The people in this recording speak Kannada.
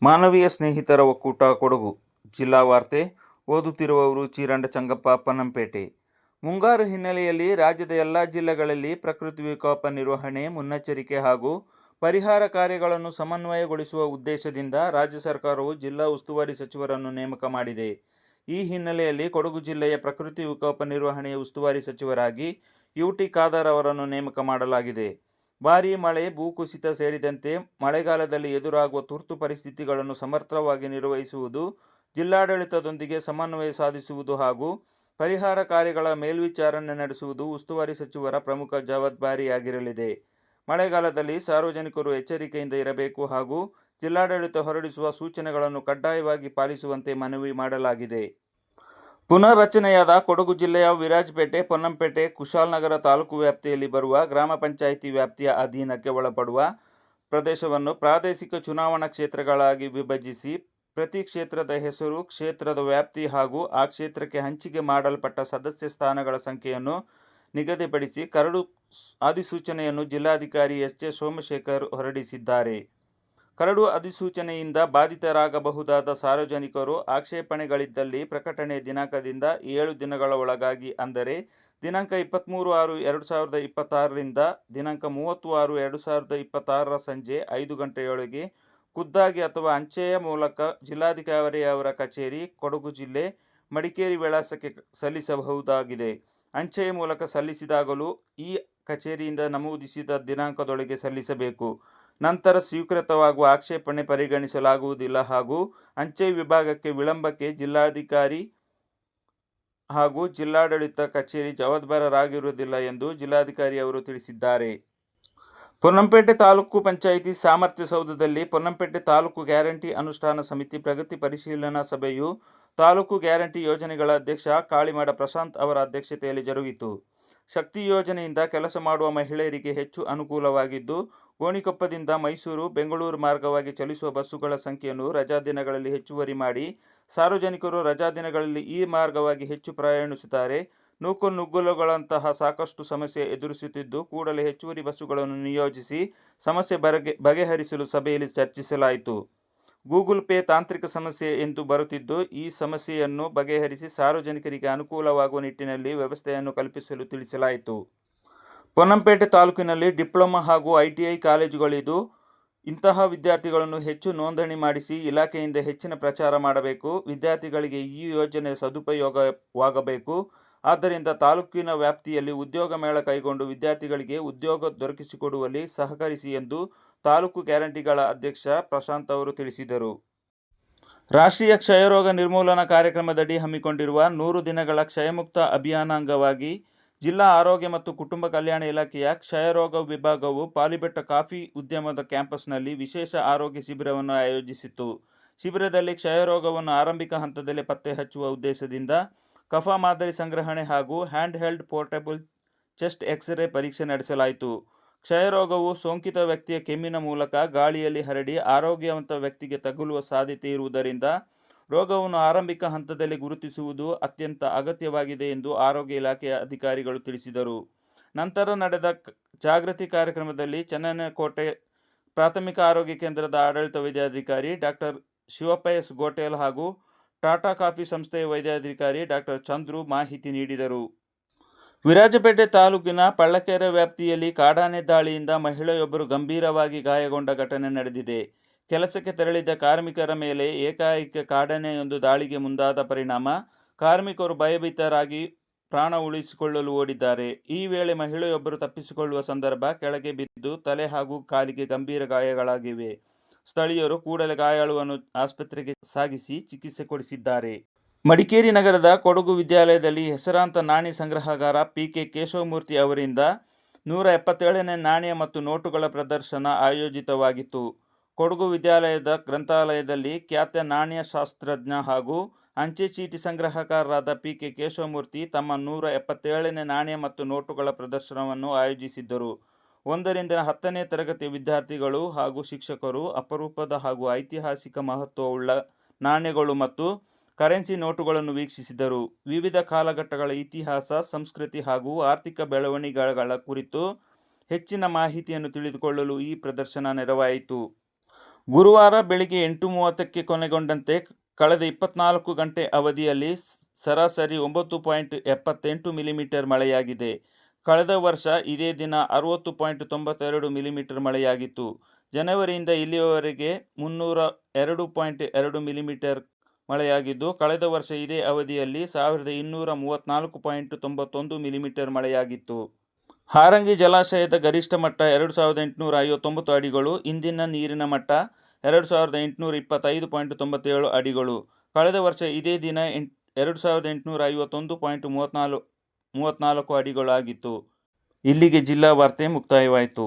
ಮಾನವೀಯ ಸ್ನೇಹಿತರ ಒಕ್ಕೂಟ ಕೊಡಗು ಜಿಲ್ಲಾ ವಾರ್ತೆ ಓದುತ್ತಿರುವವರು ಚೀರಂಡ ಚಂಗಪ್ಪ ಪನ್ನಂಪೇಟೆ. ಮುಂಗಾರು ಹಿನ್ನೆಲೆಯಲ್ಲಿ ರಾಜ್ಯದ ಎಲ್ಲ ಜಿಲ್ಲೆಗಳಲ್ಲಿ ಪ್ರಕೃತಿ ವಿಕೋಪ ನಿರ್ವಹಣೆ, ಮುನ್ನೆಚ್ಚರಿಕೆ ಹಾಗೂ ಪರಿಹಾರ ಕಾರ್ಯಗಳನ್ನು ಸಮನ್ವಯಗೊಳಿಸುವ ಉದ್ದೇಶದಿಂದ ರಾಜ್ಯ ಸರ್ಕಾರವು ಜಿಲ್ಲಾ ಉಸ್ತುವಾರಿ ಸಚಿವರನ್ನು ನೇಮಕ ಮಾಡಿದೆ. ಈ ಹಿನ್ನೆಲೆಯಲ್ಲಿ ಕೊಡಗು ಜಿಲ್ಲೆಯ ಪ್ರಕೃತಿ ವಿಕೋಪ ನಿರ್ವಹಣೆಯ ಉಸ್ತುವಾರಿ ಸಚಿವರಾಗಿ ಯುಟಿ ಖಾದರ್ ಅವರನ್ನು ನೇಮಕ ಮಾಡಲಾಗಿದೆ. ಭಾರೀ ಮಳೆ, ಭೂಕುಸಿತ ಸೇರಿದಂತೆ ಮಳೆಗಾಲದಲ್ಲಿ ಎದುರಾಗುವ ತುರ್ತು ಪರಿಸ್ಥಿತಿಗಳನ್ನು ಸಮರ್ಥವಾಗಿ ನಿರ್ವಹಿಸುವುದು, ಜಿಲ್ಲಾಡಳಿತದೊಂದಿಗೆ ಸಮನ್ವಯ ಸಾಧಿಸುವುದು ಹಾಗೂ ಪರಿಹಾರ ಕಾರ್ಯಗಳ ಮೇಲ್ವಿಚಾರಣೆ ನಡೆಸುವುದು ಉಸ್ತುವಾರಿ ಸಚಿವರ ಪ್ರಮುಖ ಜವಾಬ್ದಾರಿಯಾಗಿರಲಿದೆ. ಮಳೆಗಾಲದಲ್ಲಿ ಸಾರ್ವಜನಿಕರು ಎಚ್ಚರಿಕೆಯಿಂದ ಇರಬೇಕು ಹಾಗೂ ಜಿಲ್ಲಾಡಳಿತ ಹೊರಡಿಸುವ ಸೂಚನೆಗಳನ್ನು ಕಡ್ಡಾಯವಾಗಿ ಪಾಲಿಸುವಂತೆ ಮನವಿ ಮಾಡಲಾಗಿದೆ. ಪುನರ್ ರಚನೆಯಾದ ಕೊಡಗು ಜಿಲ್ಲೆಯ ವಿರಾಜಪೇಟೆ, ಪೊನ್ನಂಪೇಟೆ, ಕುಶಾಲನಗರ ತಾಲೂಕು ವ್ಯಾಪ್ತಿಯಲ್ಲಿ ಬರುವ ಗ್ರಾಮ ಪಂಚಾಯಿತಿ ವ್ಯಾಪ್ತಿಯ ಅಧೀನಕ್ಕೆ ಒಳಪಡುವ ಪ್ರದೇಶವನ್ನು ಪ್ರಾದೇಶಿಕ ಚುನಾವಣಾ ಕ್ಷೇತ್ರಗಳಾಗಿ ವಿಭಜಿಸಿ ಪ್ರತಿ ಕ್ಷೇತ್ರದ ಹೆಸರು, ಕ್ಷೇತ್ರದ ವ್ಯಾಪ್ತಿ ಹಾಗೂ ಆ ಕ್ಷೇತ್ರಕ್ಕೆ ಹಂಚಿಕೆ ಮಾಡಲ್ಪಟ್ಟ ಸದಸ್ಯ ಸ್ಥಾನಗಳ ಸಂಖ್ಯೆಯನ್ನು ನಿಗದಿಪಡಿಸಿ ಕರಡು ಅಧಿಸೂಚನೆಯನ್ನು ಜಿಲ್ಲಾಧಿಕಾರಿ ಎಸ್. ಸೋಮಶೇಖರ್ ಹೊರಡಿಸಿದ್ದಾರೆ. ಕರಡು ಅಧಿಸೂಚನೆಯಿಂದ ಬಾಧಿತರಾಗಬಹುದಾದ ಸಾರ್ವಜನಿಕರು ಆಕ್ಷೇಪಣೆಗಳಿದ್ದಲ್ಲಿ ಪ್ರಕಟಣೆ ದಿನಾಂಕದಿಂದ 7 ದಿನಗಳ ಒಳಗಾಗಿ, ಅಂದರೆ ದಿನಾಂಕ 23/6/2026 ರಿಂದ ದಿನಾಂಕ 30/6/2026 ಸಂಜೆ 5 ಗಂಟೆಯೊಳಗೆ ಖುದ್ದಾಗಿ ಅಥವಾ ಅಂಚೆಯ ಮೂಲಕ ಜಿಲ್ಲಾಧಿಕಾರಿಯವರ ಕಚೇರಿ, ಕೊಡಗು ಜಿಲ್ಲೆ, ಮಡಿಕೇರಿ ವಿಳಾಸಕ್ಕೆ ಸಲ್ಲಿಸಬಹುದಾಗಿದೆ. ಅಂಚೆಯ ಮೂಲಕ ಸಲ್ಲಿಸಿದಾಗಲೂ ಈ ಕಚೇರಿಯಿಂದ ನಮೂದಿಸಿದ ದಿನಾಂಕದೊಳಗೆ ಸಲ್ಲಿಸಬೇಕು. ನಂತರ ಸ್ವೀಕೃತವಾಗುವ ಆಕ್ಷೇಪಣೆ ಪರಿಗಣಿಸಲಾಗುವುದಿಲ್ಲ ಹಾಗೂ ಅಂಚೆ ವಿಭಾಗಕ್ಕೆ ವಿಳಂಬಕ್ಕೆ ಜಿಲ್ಲಾಧಿಕಾರಿ ಹಾಗೂ ಜಿಲ್ಲಾಡಳಿತ ಕಚೇರಿ ಜವಾಬ್ದಾರರಾಗಿರುವುದಿಲ್ಲ ಎಂದು ಜಿಲ್ಲಾಧಿಕಾರಿ ಅವರು ತಿಳಿಸಿದ್ದಾರೆ. ಪೊನ್ನಂಪೇಟೆ ತಾಲೂಕು ಪಂಚಾಯಿತಿ ಸಾಮರ್ಥ್ಯ ಸೌಧದಲ್ಲಿ ಪೊನ್ನಂಪೇಟೆ ತಾಲೂಕು ಗ್ಯಾರಂಟಿ ಅನುಷ್ಠಾನ ಸಮಿತಿ ಪ್ರಗತಿ ಪರಿಶೀಲನಾ ಸಭೆಯು ತಾಲೂಕು ಗ್ಯಾರಂಟಿ ಯೋಜನೆಗಳ ಅಧ್ಯಕ್ಷ ಕಾಳಿಮಾಡ ಪ್ರಶಾಂತ್ ಅವರ ಅಧ್ಯಕ್ಷತೆಯಲ್ಲಿ ಜರುಗಿತು. ಶಕ್ತಿ ಯೋಜನೆಯಿಂದ ಕೆಲಸ ಮಾಡುವ ಮಹಿಳೆಯರಿಗೆ ಹೆಚ್ಚು ಅನುಕೂಲವಾಗಿದ್ದು, ಗೋಣಿಕೊಪ್ಪದಿಂದ ಮೈಸೂರು, ಬೆಂಗಳೂರು ಮಾರ್ಗವಾಗಿ ಚಲಿಸುವ ಬಸ್ಸುಗಳ ಸಂಖ್ಯೆಯನ್ನು ರಜಾ ದಿನಗಳಲ್ಲಿ ಹೆಚ್ಚುವರಿ ಮಾಡಿ ಸಾರ್ವಜನಿಕರು ರಜಾ ದಿನಗಳಲ್ಲಿ ಈ ಮಾರ್ಗವಾಗಿ ಹೆಚ್ಚು ಪ್ರಯಾಣಿಸುತ್ತಾರೆ. ನೂಕುನುಗ್ಗಲುಗಳಂತಹ ಸಾಕಷ್ಟು ಸಮಸ್ಯೆ ಎದುರಿಸುತ್ತಿದ್ದು, ಕೂಡಲೇ ಹೆಚ್ಚುವರಿ ಬಸ್ಸುಗಳನ್ನು ನಿಯೋಜಿಸಿ ಸಮಸ್ಯೆ ಬಗೆಹರಿಸಲು ಸಭೆಯಲ್ಲಿ ಚರ್ಚಿಸಲಾಯಿತು. ಗೂಗಲ್ ಪೇ ತಾಂತ್ರಿಕ ಸಮಸ್ಯೆ ಎಂದು ಬರುತ್ತಿದ್ದು, ಈ ಸಮಸ್ಯೆಯನ್ನು ಬಗೆಹರಿಸಿ ಸಾರ್ವಜನಿಕರಿಗೆ ಅನುಕೂಲವಾಗುವ ನಿಟ್ಟಿನಲ್ಲಿ ವ್ಯವಸ್ಥೆಯನ್ನು ಕಲ್ಪಿಸಲು ತಿಳಿಸಲಾಯಿತು. ಪೊನ್ನಂಪೇಟೆ ತಾಲೂಕಿನಲ್ಲಿ ಡಿಪ್ಲೊಮಾ ಹಾಗೂ ಐಟಿಐ ಕಾಲೇಜುಗಳಿದ್ದು, ಇಂತಹ ವಿದ್ಯಾರ್ಥಿಗಳನ್ನು ಹೆಚ್ಚು ನೋಂದಣಿ ಮಾಡಿಸಿ ಇಲಾಖೆಯಿಂದ ಹೆಚ್ಚಿನ ಪ್ರಚಾರ ಮಾಡಬೇಕು. ವಿದ್ಯಾರ್ಥಿಗಳಿಗೆ ಈ ಯೋಜನೆ ಸದುಪಯೋಗವಾಗಬೇಕು. ಆದ್ದರಿಂದ ತಾಲೂಕಿನ ವ್ಯಾಪ್ತಿಯಲ್ಲಿ ಉದ್ಯೋಗ ಮೇಳ ಕೈಗೊಂಡು ವಿದ್ಯಾರ್ಥಿಗಳಿಗೆ ಉದ್ಯೋಗ ದೊರಕಿಸಿಕೊಡುವಲ್ಲಿ ಸಹಕರಿಸಿ ಎಂದು ತಾಲೂಕು ಗ್ಯಾರಂಟಿಗಳ ಅಧ್ಯಕ್ಷ ಪ್ರಶಾಂತ್ ಅವರು ತಿಳಿಸಿದರು. ರಾಷ್ಟ್ರೀಯ ಕ್ಷಯರೋಗ ನಿರ್ಮೂಲನಾ ಕಾರ್ಯಕ್ರಮದಡಿ ಹಮ್ಮಿಕೊಂಡಿರುವ 100 ದಿನಗಳ ಕ್ಷಯಮುಕ್ತ ಅಭಿಯಾನ ಅಂಗವಾಗಿ ಜಿಲ್ಲಾ ಆರೋಗ್ಯ ಮತ್ತು ಕುಟುಂಬ ಕಲ್ಯಾಣ ಇಲಾಖೆಯ ಕ್ಷಯರೋಗ ವಿಭಾಗವು ಪಾಲಿಬೆಟ್ಟ ಕಾಫಿ ಉದ್ಯಮದ ಕ್ಯಾಂಪಸ್ನಲ್ಲಿ ವಿಶೇಷ ಆರೋಗ್ಯ ಶಿಬಿರವನ್ನು ಆಯೋಜಿಸಿತ್ತು. ಶಿಬಿರದಲ್ಲಿ ಕ್ಷಯರೋಗವನ್ನು ಆರಂಭಿಕ ಹಂತದಲ್ಲೇ ಪತ್ತೆ ಹಚ್ಚುವ ಉದ್ದೇಶದಿಂದ ಕಫ ಮಾದರಿ ಸಂಗ್ರಹಣೆ ಹಾಗೂ hand held portable chest x-ray ಪರೀಕ್ಷೆ ನಡೆಸಲಾಯಿತು. ಕ್ಷಯರೋಗವು ಸೋಂಕಿತ ವ್ಯಕ್ತಿಯ ಕೆಮ್ಮಿನ ಮೂಲಕ ಗಾಳಿಯಲ್ಲಿ ಹರಡಿ ಆರೋಗ್ಯವಂತ ವ್ಯಕ್ತಿಗೆ ತಗುಲುವ ಸಾಧ್ಯತೆ ಇರುವುದರಿಂದ ರೋಗವನ್ನು ಆರಂಭಿಕ ಹಂತದಲ್ಲಿ ಗುರುತಿಸುವುದು ಅತ್ಯಂತ ಅಗತ್ಯವಾಗಿದೆ ಎಂದು ಆರೋಗ್ಯ ಇಲಾಖೆಯ ಅಧಿಕಾರಿಗಳು ತಿಳಿಸಿದರು. ನಂತರ ನಡೆದ ಜಾಗೃತಿ ಕಾರ್ಯಕ್ರಮದಲ್ಲಿ ಚನ್ನನಕೋಟೆ ಪ್ರಾಥಮಿಕ ಆರೋಗ್ಯ ಕೇಂದ್ರದ ಆಡಳಿತ ವೈದ್ಯಾಧಿಕಾರಿ ಡಾಕ್ಟರ್ ಶಿವಪ್ಪ ಎಸ್ ಗೋಟೇಲ್ ಹಾಗೂ ಟಾಟಾ ಕಾಫಿ ಸಂಸ್ಥೆಯ ವೈದ್ಯಾಧಿಕಾರಿ ಡಾಕ್ಟರ್ ಚಂದ್ರು ಮಾಹಿತಿ ನೀಡಿದರು. ವಿರಾಜಪೇಟೆ ತಾಲೂಕಿನ ಪಳ್ಳಕೆರೆ ವ್ಯಾಪ್ತಿಯಲ್ಲಿ ಕಾಡಾನೆ ದಾಳಿಯಿಂದ ಮಹಿಳೆಯೊಬ್ಬರು ಗಂಭೀರವಾಗಿ ಗಾಯಗೊಂಡ ಘಟನೆ ನಡೆದಿದೆ. ಕೆಲಸಕ್ಕೆ ತೆರಳಿದ್ದ ಕಾರ್ಮಿಕರ ಮೇಲೆ ಏಕಾಏಕಿ ಕಾಡಾನೆಯೊಂದು ದಾಳಿಗೆ ಮುಂದಾದ ಪರಿಣಾಮ ಕಾರ್ಮಿಕರು ಭಯಭೀತರಾಗಿ ಪ್ರಾಣ ಉಳಿಸಿಕೊಳ್ಳಲು ಓಡಿದ್ದಾರೆ. ಈ ವೇಳೆ ಮಹಿಳೆಯೊಬ್ಬರು ತಪ್ಪಿಸಿಕೊಳ್ಳುವ ಸಂದರ್ಭ ಕೆಳಗೆ ಬಿದ್ದು ತಲೆ ಹಾಗೂ ಕಾಲಿಗೆ ಗಂಭೀರ ಗಾಯಗಳಾಗಿವೆ. ಸ್ಥಳೀಯರು ಕೂಡಲೇ ಗಾಯಾಳುವನ್ನು ಆಸ್ಪತ್ರೆಗೆ ಸಾಗಿಸಿ ಚಿಕಿತ್ಸೆ ಕೊಡಿಸಿದ್ದಾರೆ. ಮಡಿಕೇರಿ ನಗರದ ಕೊಡಗು ವಿದ್ಯಾಲಯದಲ್ಲಿ ಹೆಸರಾಂತ ನಾಣ್ಯ ಸಂಗ್ರಹಗಾರ ಪಿ.ಕೆ. ಕೇಶವಮೂರ್ತಿ ಅವರಿಂದ 177ನೇ ನಾಣ್ಯ ಮತ್ತು ನೋಟುಗಳ ಪ್ರದರ್ಶನ ಆಯೋಜಿತವಾಗಿತ್ತು. ಕೊಡಗು ವಿದ್ಯಾಲಯದ ಗ್ರಂಥಾಲಯದಲ್ಲಿ ಖ್ಯಾತ ನಾಣ್ಯಶಾಸ್ತ್ರಜ್ಞ ಹಾಗೂ ಅಂಚೆ ಚೀಟಿ ಸಂಗ್ರಹಕಾರರಾದ ಪಿ.ಕೆ. ಕೇಶವಮೂರ್ತಿ ತಮ್ಮ 177ನೇ ನಾಣ್ಯ ಮತ್ತು ನೋಟುಗಳ ಪ್ರದರ್ಶನವನ್ನು ಆಯೋಜಿಸಿದ್ದರು. 1 ರಿಂದ 10ನೇ ತರಗತಿಯ ವಿದ್ಯಾರ್ಥಿಗಳು ಹಾಗೂ ಶಿಕ್ಷಕರು ಅಪರೂಪದ ಹಾಗೂ ಐತಿಹಾಸಿಕ ಮಹತ್ವವುಳ್ಳ ನಾಣ್ಯಗಳು ಮತ್ತು ಕರೆನ್ಸಿ ನೋಟುಗಳನ್ನು ವೀಕ್ಷಿಸಿದರು. ವಿವಿಧ ಕಾಲಘಟ್ಟಗಳ ಇತಿಹಾಸ, ಸಂಸ್ಕೃತಿ ಹಾಗೂ ಆರ್ಥಿಕ ಬೆಳವಣಿಗೆಗಳ ಕುರಿತು ಹೆಚ್ಚಿನ ಮಾಹಿತಿಯನ್ನು ತಿಳಿದುಕೊಳ್ಳಲು ಈ ಪ್ರದರ್ಶನ ನೆರವಾಯಿತು. ಗುರುವಾರ ಬೆಳಿಗ್ಗೆ 8:30ಕ್ಕೆ ಕೊನೆಗೊಂಡಂತೆ ಕಳೆದ 24 ಗಂಟೆ ಅವಧಿಯಲ್ಲಿ ಸರಾಸರಿ 9.78 ಮಿಲಿಮೀಟರ್ ಮಳೆಯಾಗಿದೆ. ಕಳೆದ ವರ್ಷ ಇದೇ ದಿನ 60.92 ಮಿಲಿಮೀಟರ್ ಮಳೆಯಾಗಿತ್ತು. ಜನವರಿಯಿಂದ ಇಲ್ಲಿಯವರೆಗೆ 302.2 ಮಿಲಿಮೀಟರ್ ಮಳೆಯಾಗಿದ್ದು, ಕಳೆದ ವರ್ಷ ಇದೇ ಅವಧಿಯಲ್ಲಿ 1234.91 ಮಿಲಿಮೀಟರ್ ಮಳೆಯಾಗಿತ್ತು. ಹಾರಂಗಿ ಜಲಾಶಯದ ಗರಿಷ್ಠ ಮಟ್ಟ 2859 ಅಡಿಗಳು, ಇಂದಿನ ನೀರಿನ ಮಟ್ಟ 2825.97 ಅಡಿಗಳು. ಕಳೆದ ವರ್ಷ ಇದೇ ದಿನ 2851.34 ಅಡಿಗಳಾಗಿತ್ತು. ಇಲ್ಲಿಗೆ ಜಿಲ್ಲಾ ವಾರ್ತೆ ಮುಕ್ತಾಯವಾಯಿತು.